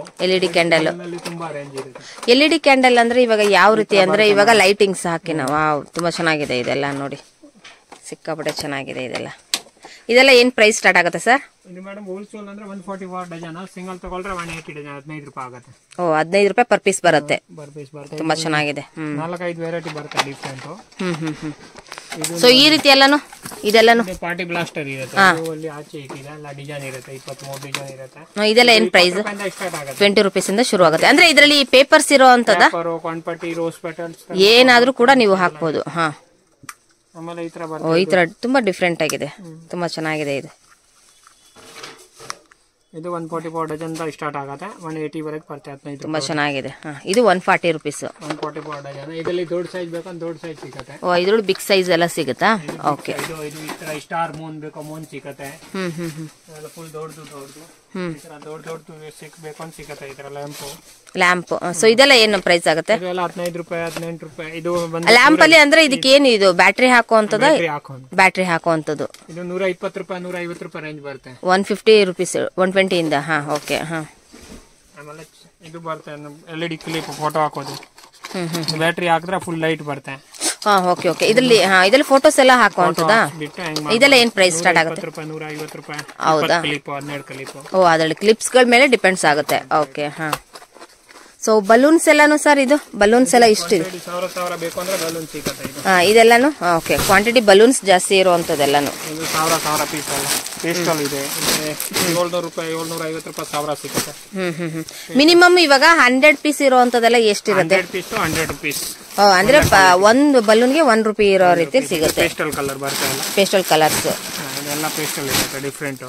ತುಂಬಾ ರೇಂಜ್ ಇರುತ್ತೆ. LED ಕ್ಯಾಂಡಲ್ ಅಂದ್ರೆ ಇವಾಗ ಯಾವ ರೀತಿ ಅಂದ್ರೆ ಇವಾಗ ಲೈಟಿಂಗ್ಸ್ ಹಾಕಿ ನಾವು ತುಂಬಾ ಚೆನ್ನಾಗಿದೆ ಇದೆಲ್ಲ ನೋಡಿ. ಸಿಕ್ಕಾಪಟ್ಟೆ ಚೆನ್ನಾಗಿದೆ ಇದೆಲ್ಲ. ಇದೆಲ್ಲ ಏನ್ ಪ್ರೈಸ್ ಸ್ಟಾರ್ಟ್ ಆಗುತ್ತೆ ಸರ್? ಇದು ಮೇಡಮ್ ಹೋಲ್ಸೇಲ್ ಅಂದ್ರೆ 140 ವಾಟ್ ಡಜನ್. ಸಿಂಗಲ್ ತಗೊಳ್ರೆ 180 ಡಜನ್ 15 ರೂಪಾಯಿ ಆಗುತ್ತೆ. ಓ 15 ರೂಪಾಯಿ ಪರ್ ಪೀಸ್ ಬರುತ್ತೆ. ತುಂಬಾ ಚೆನ್ನಾಗಿದೆ. 4-5 ವೆರೈಟಿ ಬರುತ್ತೆ ಡಿಫ್ರೆಂಟ್. ಸೊ ಈ ರೀತಿ ಇದೆಲ್ಲಾನು ಪಾರ್ಟಿ ಬ್ಲಾಸ್ಟರ್ ಇರುತ್ತೆ. ಅಲ್ಲಿ ಆಚೆ ಇಟ್ಟಿದೆ ಎಲ್ಲ ಡಿಸೈನ್ ಇರುತ್ತೆ. 23 ಡಿಸೈನ್ ಇರುತ್ತೆ. ಇದೆಲ್ಲ ಏನ್ ಪ್ರೈಸ್? 20 ರೂಪೀಸ್ ಇಂದ ಶುರು ಆಗುತ್ತೆ. ಅಂದ್ರೆ ಇದರಲ್ಲಿ ಪೇಪರ್ಸ್ ಇರೋ ಅಂತದ ಕಾನ್ಪಟ್ಟಿ ರೋಸ್ ಪೆಟಲ್ಸ್ ಏನಾದ್ರೂ ಕೂಡ ನೀವು ಹಾಕ್ಬೋದು. ಹಾ. ಆಮೇಲೆ ಈ ತರ ಓ ಈ ತರ ತುಂಬಾ ಡಿಫ್ರೆಂಟ್ ಆಗಿದೆ. ತುಂಬಾ ಚೆನ್ನಾಗಿದೆ ಇದು. ಇದು 144 ಡಜನ್ ಸ್ಟಾರ್ಟ್ ಆಗುತ್ತೆ. 180 ವರೆಗೆ ಬರುತ್ತೆ. 15 ತುಂಬಾ ಚೆನ್ನಾಗಿದೆ. ಇದು 140 ರೂಪೀಸ್. 144 ಡಜನ್. ಇದರಲ್ಲಿ ದೊಡ್ಡ ಸೈಜ್ ಬೇಕಂದ್ರೆ ದೊಡ್ಡ ಸೈಜ್ ಸಿಗುತ್ತೆ. ಓ ಇದ್ರೊಳಗೆ ಬಿಗ್ ಸೈಜ್ ಎಲ್ಲ ಸಿಗುತ್ತಾ? ಓಕೆ. ಇದು ಈ ತರ ಸ್ಟಾರ್ ಮೂನ್ ಬೇಕೋ ಮೂನ್ ಸಿಗುತ್ತೆ. ಫುಲ್ ದೊಡ್ಡದು ಈ ತರ ದೊಡ್ಡ ಸಿಕ್ಬೇಕು ಅಂತ ಸಿಗುತ್ತೆ. ಈ ತರ ಲ್ಯಾಂಪ್. ಸೊ ಇದೆಲ್ಲ ಏನು ಪ್ರೈಸ್ ಆಗುತ್ತೆ? ಇದೆಲ್ಲ 15 ರೂಪಾಯಿ 18 ರೂಪಾಯಿ. ಇದು ಲ್ಯಾಂಪ್ ಅಲ್ಲಿ ಅಂದ್ರೆ ಇದಕ್ಕೆ ಏನು ಇದು ಬ್ಯಾಟ್ರಿ ಹಾಕುವಂತದ? ಬ್ಯಾಟ್ರಿ ಹಾಕುವಂತದ್ದು. ಇದು 120 ರೂಪಾಯಿ 150 ರೂಪಾಯಿ ರೇಂಜ್ ಬರುತ್ತೆ. 150 ರೂಪೀಸ್ 120 ಇಂದ. ಹಾ ಓಕೆ. ಹಾ. ಆಮೇಲೆ ಇದು ಬರುತ್ತೆ LED ಕ್ಲಿಪ್ ಫೋಟೋ ಹಾಕೋದು. ಬ್ಯಾಟ್ರಿ ಹಾಕಿದ್ರೆ ಫುಲ್ ಲೈಟ್ ಬರುತ್ತೆ. ಹಾ ಓಕೆ ಓಕೆ. ಇದರಲ್ಲಿ ಫೋಟೋಸ್ ಎಲ್ಲ ಹಾಕುವಂತದ? ಇದೆಲ್ಲ ಏನ್ ಪ್ರೈಸ್ ಸ್ಟಾರ್ಟ್ ಆಗುತ್ತೆ? 150 ರೂಪಾಯಿ. ಹೌದಾ? 12 ಕ್ಲಿಪ್. ಓ ಅದರಲ್ಲಿ ಕ್ಲಿಪ್ಸ್ ಗಳ ಮೇಲೆ ಡಿಪೆಂಡ್ಸ್ ಆಗುತ್ತೆ. ಓಕೆ. ಹಾ. ಸೊ ಬಲೂನ್ಸ್ ಎಲ್ಲಾನು ಸರ್ ಇದು ಬಲೂನ್ಸ್ ಎಲ್ಲ ಇಷ್ಟಿದೆ. 1000 ಬೇಕು ಅಂದ್ರೆ ಬಲೂನ್ ಸಿಗುತ್ತೆ. ಇದೆಲ್ಲಾನು ಓಕೆ. ಕ್ವಾಂಟಿಟಿ ಬಲೂನ್ಸ್ ಜಾಸ್ತಿ ಇರುವಂತದೆಲ್ಲಾನು. 1000 ಪೀಸ್ ಅಲ್ಲ ಪೇಸ್ಟಲ್ ಇದೆ. 700 ರೂಪಾಯಿ 750 ರೂಪಾಯಿ 1000 ಸಿಗುತ್ತೆ. ಮಿನಿಮಮ್ ಇವಾಗ 100 ಪೀಸ್ ಇರುವಂತದೆಲ್ಲ ಎಷ್ಟಿರುತ್ತೆ? 100 ಪೀಸ್ 100 ರೂಪೀಸ್. ಅಂದ್ರೆ ಒಂದು ಬಲೂನ್ಗೆ 1 ರೂಪಾಯಿ ಇರೋ ರೀತಿ ಸಿಗುತ್ತೆ. ಪೇಸ್ಟಲ್ ಕಲರ್ ಬರುತ್ತೆ. ಪೇಸ್ಟಲ್ ಕಲರ್ಸ್ ಇದೆಲ್ಲ ಪೇಸ್ಟಲ್ ಇರುತ್ತೆ ಡಿಫರೆಂಟ್.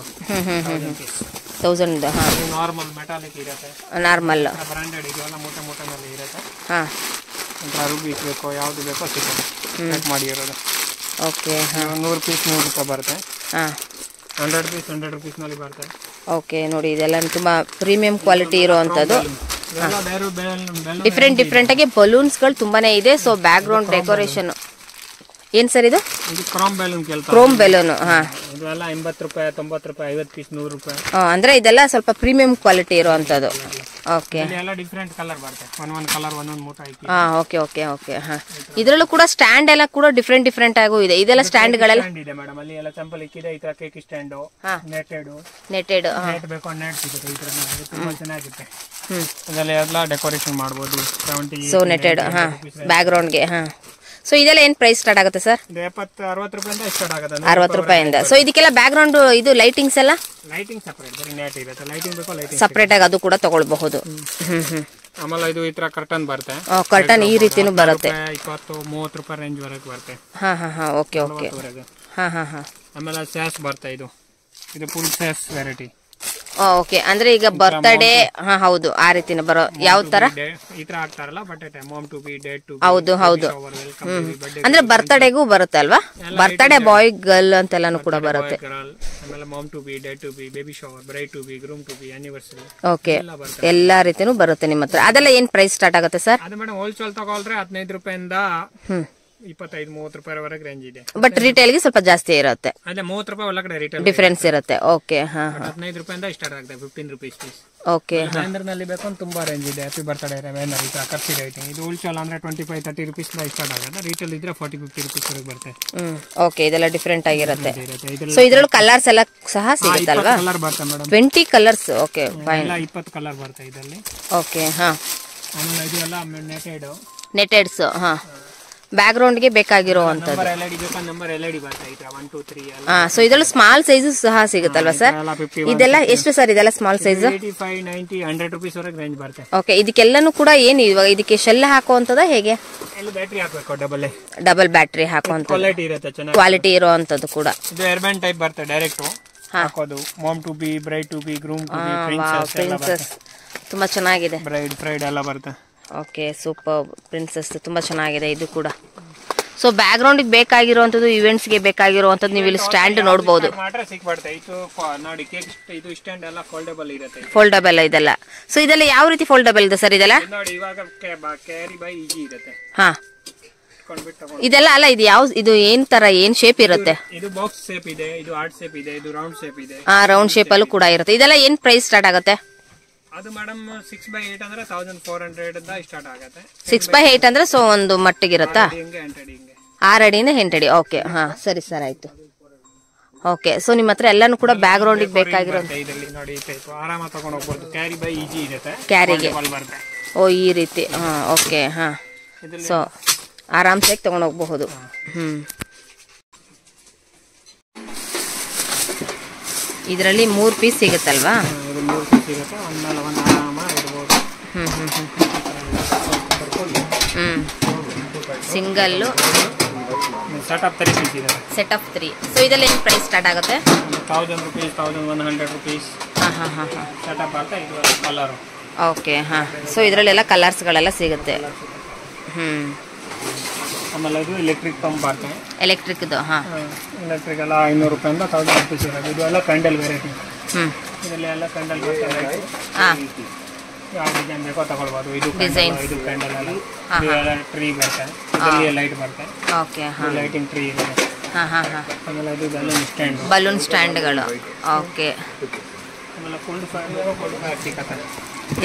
1000. ಹಾ. ನಾರ್ಮಲ್ ಮೆಟಾಲಿಕ್ ಇರುತ್ತೆ. ನಾರ್ಮಲ್ ಬ್ರಾಂಡೆಡ್ ಇದೆಲ್ಲ ಮೂಟೆ ನಲ್ಲಿ ಇರುತ್ತೆ. ಹಾ. ರೂಬಿಕ್ ಬೇಕೋ ಯಾವ್ದು ಬೇಕೋ ಸಿಗುತ್ತೆ. ಪ್ಯಾಕ್ ಮಾಡಿ ಇರೋದು. ಓಕೆ. 100 ಪೀಸ್ 100 ರೂಪಾಯಿ ಬರುತ್ತೆ. ಹಾ. 100 ಪೀಸ್ 100 ರೂಪೀಸ್ ನಲ್ಲಿ ಬರುತ್ತೆ. ಓಕೆ. ನೋಡಿ ಇದೆಲ್ಲ ತುಂಬಾ ಪ್ರೀಮಿಯಂ ಕ್ವಾಲಿಟಿ ಇರುವಂತದ್ದು. ಡಿಫ್ರೆಂಟ್ ಆಗಿ ಬಲೂನ್ಸ್ ಗಳು ತುಂಬಾನೇ ಇದೆ. ಸೊ ಬ್ಯಾಕ್ ಗ್ರೌಂಡ್ ಡೆಕೋರೇಷನ್ ಏನು ಸರ್ ಇದು? ಇದು ಕ್ರೋಮ್ ಬೆಲೂನ್ ಕೇಳ್ತಾರೆ. Chrome balloon. ಹಾಂ, ಇದೆಲ್ಲ 80 ರೂಪಾಯಿ, 90 ರೂಪಾಯಿ, 50 ಪೀಸ್ 100 ರೂಪಾಯಿ. ಅಂದರೆ ಇದೆಲ್ಲ ಸ್ವಲ್ಪ ಪ್ರೀಮಿಯಂ ಕ್ವಾಲಿಟಿ ಇರುವಂಥದ್ದು. ಓಕೆ, ಎಲ್ಲ ಡಿಫ್ರೆಂಟ್ ಕಲರ್ ಬರುತ್ತೆ. ಒಂದೊಂದು ಕಲರ್ ಒಂದೊಂದು ಮೂಟ ಹಾಕಿ. ಹಾಂ, ಓಕೆ ಓಕೆ ಓಕೆ. ಹಾಂ, ಇದರಲ್ಲೂ ಕೂಡ ಸ್ಟ್ಯಾಂಡ್ ಎಲ್ಲ ಕೂಡ ಡಿಫ್ರೆಂಟ್ ಡಿಫ್ರೆಂಟ್ ಆಗು ಇದೆ. ಇದೆಲ್ಲ ಸ್ಟ್ಯಾಂಡ್ಗಳೆಲ್ಲ ಇದೆ ಮೇಡಮ್. ಅಲ್ಲಿ ಎಲ್ಲ ಸಿಂಪಲ್ ಇಕ್ಕಿದೆ. ಈ ತರ cake stand, netted netted. Net ಬೇಕು ನೆಟ್ ಸಿಗುತ್ತೆ. ಈ ತರ ತುಂಬಾ ಚೆನ್ನಾಗಿರುತ್ತೆ. ಅದರಲ್ಲಿ ಎಲ್ಲ ಡೆಕೋರೇಷನ್ ಮಾಡ್ಬೋದು. 70 ಸೊ ನೆಟೆಡ್. ಹಾಂ, ಬ್ಯಾಕ್ಗ್ರೌಂಡ್ಗೆ. ಹಾಂ, ಸೊ ಇದೆಲ್ಲ ಏನು ಪ್ರೈಸ್ ಸ್ಟಾರ್ಟ್ ಆಗುತ್ತೆ ಸರ್? 70-60 ರೂಪಾಯಿಂದ ಸ್ಟಾರ್ಟ್ ಆಗುತ್ತೆ. 60 ರೂಪಾಯಿಂದ. ಸೊ ಇದಕ್ಕೆಲ್ಲ ಬ್ಯಾಕ್ಗ್ರೌಂಡ್ ಇದು ಲೈಟಿಂಗ್ಸ್ ಎಲ್ಲ ಲೈಟಿಂಗ್ ಸಪರೇಟ್, ಬರೀ ನೆಟ್ ಇರುತ್ತೆ. ಲೈಟಿಂಗ್ ಬೇಕು ಲೈಟಿಂಗ್ ಸಪರೇಟ್ ಆಗಿ ಅದು ಕೂಡ ತಗೊಳ್ಬಹುದು. ಆಮೇಲೆ ಇದು ಈ ತರ ಕರ್ಟನ್ ಬರುತ್ತೆ. ಕರ್ಟನ್ ಈ ರೀತಿನೂ ಬರುತ್ತೆ. 20-30 ರೂಪಾಯಿ ರೇಂಜ್ ವರೆಗೆ ಬರುತ್ತೆ. ಹಾಂ ಹಾಂ ಹಾಂ, ಓಕೆ ಓಕೆ. ಹಾಂ ಹಾಂ ಹಾಂ. ಆಮೇಲೆ ಸ್ಯಾಸ್ ಬರುತ್ತೆ. ಇದು ಫುಲ್ ಸ್ಯಾಸ್ ವೆರೈಟಿ. ಓಕೆ, ಅಂದ್ರೆ ಈಗ ಬರ್ತ್ಡೇ. ಹಾ, ಹೌದು, ಆ ರೀತಿನ ಬರೋ ಯಾವ ತರ ಈ ತರ ಆಗ್ತಾರಲ್ಲ. But mom to be, date to be. ಹೌದು ಹೌದು. ಅಂದ್ರೆ ಬರ್ತ್ಡೇಗೂ ಬರುತ್ತೆ ಅಲ್ವಾ? ಬರ್ತ್ಡೇ ಬಾಯ್ ಗರ್ಲ್ ಅಂತೆಲ್ಲಾನು ಕೂಡ ಬರುತ್ತೆ. ಆಮೇಲೆ mom to be, date to be, baby shower, bride to be, groom to be, anniversary. Okay, ಎಲ್ಲಾ ರೀತಿನೂ ಬರುತ್ತೆ ನಿಮ್ಮ ಹತ್ರ. ಅದೆಲ್ಲ ಏನ್ ಪ್ರೈಸ್ ಸ್ಟಾರ್ಟ್ ಆಗುತ್ತೆ ಸರ್? ಅದು ಮೇಡಮ್ ಹೋಲ್ಸೇಲ್ ತಗೊಳ್ರೆ 15 ರೂಪಾಯಿಂದ 25-30 ರೂಪಾಯಿವರೆಗೆ ರೇಂಜ್ ಇದೆ. ಬಟ್ ರಿಟೇಲ್ ಗೆ ಸ್ವಲ್ಪ ಜಾಸ್ತಿ ಇರುತ್ತೆ. ಅದೇ 30 ರೂಪಾಯಿ ಒಳಗಡೆ ರಿಟೇಲ್ ಡಿಫರೆನ್ಸ್ ಇರುತ್ತೆ. ಓಕೆ, ಹಾ, 15 ರೂಪಾಯಿಂದ ಸ್ಟಾರ್ಟ್ ಆಗುತ್ತೆ. 15 ರೂಪೀಸ್ ಪೀಸ್. ಓಕೆ, ನಲ್ಲಿ ಬೇಕು ಅಂತ ತುಂಬಾ ರೇಂಜ್ ಇದೆ. ಹ್ಯಾಪಿ ಬರ್ತ್ಡೇ ರೆವೆನರ್ ಇದೆ, ಖರ್ಚು ರೇಟಿಂಗ್. ಇದು ಹೋಲ್ಸೇಲ್ ಅಂದ್ರೆ 25-30 ರೂಪೀಸ್ ಸ್ಟಾರ್ಟ್ ಆಗುತ್ತೆ. ರಿಟೇಲ್ ಇದ್ರೆ 40-50 ರೂಪೀಸ್ ವರೆಗೆ ಬರುತ್ತೆ. ಓಕೆ, ಇದೆಲ್ಲ ಡಿಫರೆಂಟ್ ಆಗಿರುತ್ತೆ. ಸೊ ಇದ್ರಲ್ಲೂ ಕಲರ್ಸ್ ಎಲ್ಲ ಸಹ ಸಿಗುತ್ತಲ್ವಾ? ಕಲರ್ ಬರುತ್ತೆ madam. 20 colours. Okay, fine. 20 colour ಬರುತ್ತೆ ಇದರಲ್ಲಿ. ಓಕೆ, ಹಾ. ಆಮೇಲೆ ಇದು ಎಲ್ಲ ನೆಟೆಡ್. ನೆಟೆಡ್ಸ್. ಹಾ, ಬ್ಯಾಕ್ಗ್ರೌಂಡ್ ಗೆ ಬೇಕಾಗಿರುವಂತದ್ದು. ನಂಬರ್ ಎಲ್ಇಡಿ ಬೇಕಾ? ನಂಬರ್ ಎಲ್ಇಡಿ ಬರುತ್ತೆ. ಈ ತರ 1 2 3 ಎಲ್ಲ. ಹಾ, ಸೊ ಇದೆಲ್ಲ ಸ್ಮಾಲ್ ಸೈಜ್ ಸಹ ಸಿಗುತ್ತಲ್ವಾ ಸರ್? ಇದೆಲ್ಲ ಎಷ್ಟು ಸರ್? ಇದೆಲ್ಲ ಸ್ಮಾಲ್ ಸೈಜ್ 85, 90, 100 ರೂಪೀಸ್ ವರೆಗೆ ರೇಂಜ್ ಬರುತ್ತೆ. ಓಕೆ, ಇದಕ್ಕೆಲ್ಲನೂ ಕೂಡ ಏನು ಇವಾಗ ಇದಕ್ಕೆ ಶೆಲ್ ಹಾಕುವಂತದ ಹೇಗೆ? ಎಲ್ಲ ಬ್ಯಾಟರಿ ಹಾಕಬೇಕು. ಡಬಲ್ ಬ್ಯಾಟರಿ ಹಾಕುವಂತ ಕ್ವಾಲಿಟಿ ಇರುತ್ತೆ, ಚೆನ್ನಾಗಿ ಕ್ವಾಲಿಟಿ ಇರುವಂತದ್ದು ಕೂಡ. ಇದು ಏರ್ಬ್ಯಾಂಡ್ ಟೈಪ್ ಬರುತ್ತೆ. ಡೈರೆಕ್ಟ್ ಹಾಕೋದು. Mom to be, bride to be, groom to be, princess. ತುಂಬಾ ಚೆನ್ನಾಗಿದೆ. ಬ್ರೈಡ್ ಎಲ್ಲ ಬರುತ್ತೆ. Okay, super. ಪ್ರಿನ್ಸೆಸ್ ತುಂಬಾ ಚೆನ್ನಾಗಿದೆ ಇದು ಕೂಡ. ಸೊ ಬ್ಯಾಕ್ಗ್ರೌಂಡ್ ಬೇಕಾಗಿರುವಂತದ್ದು, ಇವೆಂಟ್ಸ್ ಗೆ ಬೇಕಾಗಿರುವಂತದ್ದು ನೀವು ಇಲ್ಲಿ ಸ್ಟ್ಯಾಂಡ್ ನೋಡಬಹುದು. ನೋಡಿ, ಇದು ಸ್ಟ್ಯಾಂಡ್ ಎಲ್ಲ ಫೋಲ್ಡಬಲ್ ಇರುತ್ತೆ. ಫೋಲ್ಡಬಲ್ ಇದೆಲ್ಲ. ಸೊ ಇದೆಲ್ಲ ಯಾವ ರೀತಿ ಫೋಲ್ಡಬಲ್ ಇದೆ ಸರ್? ಇದೆಲ್ಲ ನೋಡಿ, ಇವಾಗ ಕ್ಯಾರಿ ಬೈ ಈಜಿ ಇರುತ್ತೆ. ಹಾ, ಇದೆಲ್ಲ ಅಲ್ಲ, ಇದು ಯಾವ, ಇದು ಏನ್ ತರ, ಏನ್ ಶೇಪ್ ಇರುತ್ತೆ? ಇದು ಬಾಕ್ಸ್ ಶೇಪ್ ಇದೆ, ಇದು ಹಾರ್ಟ್ ಶೇಪ್ ಇದೆ, ಇದು ರೌಂಡ್ ಶೇಪ್ ಇದೆ. ರೌಂಡ್ ಶೇಪ್ ಅಲ್ಲೂ ಕೂಡ ಇರುತ್ತೆ. ಇದೆಲ್ಲ ಏನ್ ಪ್ರೈಸ್ ಸ್ಟಾರ್ಟ್ ಆಗುತ್ತೆ? ಅದು ಮೇಡಮ್ 6x8 ಅಂದ್ರೆ 1400 ಇಂದ ಸ್ಟಾರ್ಟ್ ಆಗುತ್ತೆ. 6x8 ಅಂದ್ರೆ ಸೊ ಒಂದು ಮಟ್ಟಿಗಿರುತ್ತಾ? 6 ಅಡಿಯಿಂದ 8 ಅಡಿ. ಓಕೆ, ಹಾ, ಸರಿ ಸರ್, ಆಯ್ತು. ಓಕೆ, ಸೊ ನಿಮ್ಮ ಹತ್ರ ಎಲ್ಲಾನು ಕೂಡ ಬ್ಯಾಕ್ ಗ್ರೌಂಡ್ ಬೇಕಾಗಿರೋ ನೋಡಿ, ಆರಾಮ ತಗೊಂಡು ಹೋಗ್ಬೋದು. ಕ್ಯಾರಿ ಬೈ ಈಜಿ ಇರುತ್ತೆ. ಕ್ಯಾರಿಗೆ. ಓ, ಈ ರೀತಿ. ಹಾ, ಓಕೆ, ಹಾ. ಸೊ ಆರಾಮ್ಸಾಗಿ ತಗೊಂಡು ಹೋಗಬಹುದು. ಇದರಲ್ಲಿ 3 ಪೀಸ್ ಸಿಗುತ್ತಲ್ವಾ? ಸಿಂಗಲ್ಲು ಸೆಟಪ್ 3 ಪೀಸ್ ಇದೆ. ಸೆಟಪ್ 3. ಸೊ ಇದೆಲ್ಲ ಏನು ಪ್ರೈಸ್ ಸ್ಟಾರ್ಟ್ ಆಗುತ್ತೆ? 1000 ರೂಪೀಸ್, 1100 ರೂಪೀಸ್. ಸೆಟಪ್ ಅಂತ ಇದು ಕಲರ್. ಓಕೆ, ಹಾ. ಸೊ ಇದರಲ್ಲೆಲ್ಲ ಕಲರ್ಸ್ಗಳೆಲ್ಲ ಸಿಗುತ್ತೆ. ಆಮೇಲೆ ಇದು ಎಲೆಕ್ಟ್ರಿಕ್ ಪಂಪ್ ಬರುತ್ತೆ. ಎಲೆಕ್ಟ್ರಿಕ್ದು. ಹಾಂ, ಎಲೆಕ್ಟ್ರಿಕ್ ಎಲ್ಲ 500 ರೂಪಾಯಿಂದ 1000 ರೂಪೀಸ್ ಇರೋದು. ಇದು ಎಲ್ಲ ಕ್ಯಾಂಡಲ್ ವೆರೈಟಿ. ಇದರಲ್ಲಿ ಎಲ್ಲ ಕ್ಯಾಂಡಲ್ ಬರುತ್ತೆ. ಹಾಂ, ಯಾವ ಡಿಸೈನ್ ಬೇಕೋ ತಗೊಳ್ಬೋದು. ಇದು ಇದು ಕ್ಯಾಂಡಲ್ ಎಲ್ಲ ಟ್ರೀ ಬರುತ್ತೆ. ಇದರಲ್ಲಿ ಲೈಟ್ ಬರುತ್ತೆ. ಓಕೆ, ಹಾಂ, ಲೈಟಿಂಗ್ ಟ್ರೀ ಇದೆ. ಹಾಂ ಹಾಂ ಹಾಂ. ಆಮೇಲೆ ಇದು ಬಲೂನ್ ಸ್ಟ್ಯಾಂಡ್. ಬಲೂನ್ ಸ್ಟ್ಯಾಂಡ್ಗಳು. ಓಕೆ, ಆಮೇಲೆ ಕೋಲ್ಡ್ ಫೈರ್ ಸಿಕ್ಕತ್ತೆ.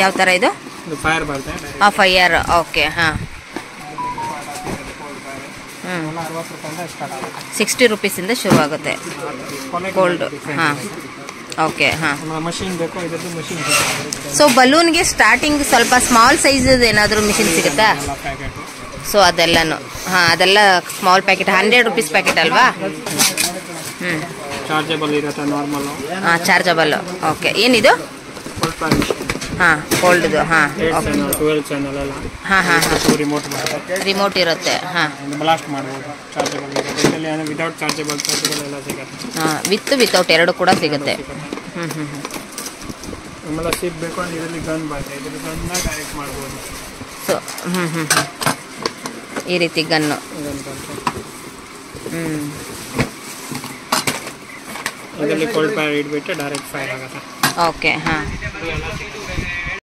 ಯಾವ ಥರ ಇದು? ಇದು ಫೈರ್ ಬರುತ್ತೆ. ಫೈರ್. ಓಕೆ, ಹಾಂ. 60 ರೂಪೀಸಿಂದ ಶುರು ಆಗುತ್ತೆ ಕೋಲ್ಡ್. ಹಾಂ, ಓಕೆ, ಹಾಂ. ಮಷೀನ್ ಬೇಕು, ಇದರದ್ದು ಮಷೀನ್. ಸೊ ಬಲೂನ್ಗೆ ಸ್ಟಾರ್ಟಿಂಗ್ ಸ್ವಲ್ಪ ಸ್ಮಾಲ್ ಸೈಜ್ ಏನಾದರೂ ಮಿಷಿನ್ ಸಿಗುತ್ತಾ? ಸೊ ಅದೆಲ್ಲನು. ಹಾಂ, ಅದೆಲ್ಲ ಸ್ಮಾಲ್ ಪ್ಯಾಕೆಟ್ 100 ರೂಪೀಸ್ ಪ್ಯಾಕೆಟ್ ಅಲ್ವಾ? ಚಾರ್ಜಬಲ್ ಇರುತ್ತೆ, ನಾರ್ಮಲ್. ಹಾಂ, ಚಾರ್ಜಬಲ್. ಓಕೆ, ಏನಿದು? ಹಾಂ, ಕೋಲ್ಡ್ದು. ಹಾಂ, 12 ಚಾನಲ್ ಎಲ್ಲ. ಹಾಂ ಹಾಂ ಹಾಂ. ರಿಮೋಟ್ ಬರುತ್ತೆ. ರಿಮೋಟ್ ಇರುತ್ತೆ. ಹಾಂ, ಬ್ಲಾಸ್ಟ್ ಮಾಡ್ಬೋದು. ಚಾರ್ಜಬಲ್ ಇರುತ್ತೆ. ಇದರಲ್ಲಿ ವಿತೌಟ್ ಚಾರ್ಜಬಲ್ ಎಲ್ಲ ಸಿಗುತ್ತೆ. ಹಾಂ, ವಿತೌಟ್ ಎರಡು ಕೂಡ ಸಿಗುತ್ತೆ. ಆಮೇಲೆ ಸಿಪ್ ಬೇಕು ಅಂದ್ರೆ ಇದರಲ್ಲಿ ಗನ್ ಬರುತ್ತೆ. ಇದರಲ್ಲಿ ಗನ್ನ ಡೈರೆಕ್ಟ್ ಮಾಡ್ಬೋದು. ಸೊ ಈ ರೀತಿ ಗನ್ನು. ಇದರಲ್ಲಿ ಕೋಲ್ಡ್ ಫೈರ್ ಇಟ್ಬಿಟ್ಟು ಡೈರೆಕ್ಟ್ ಫೈರ್ ಆಗುತ್ತೆ. ಓಕೆ, ಹಾಂ.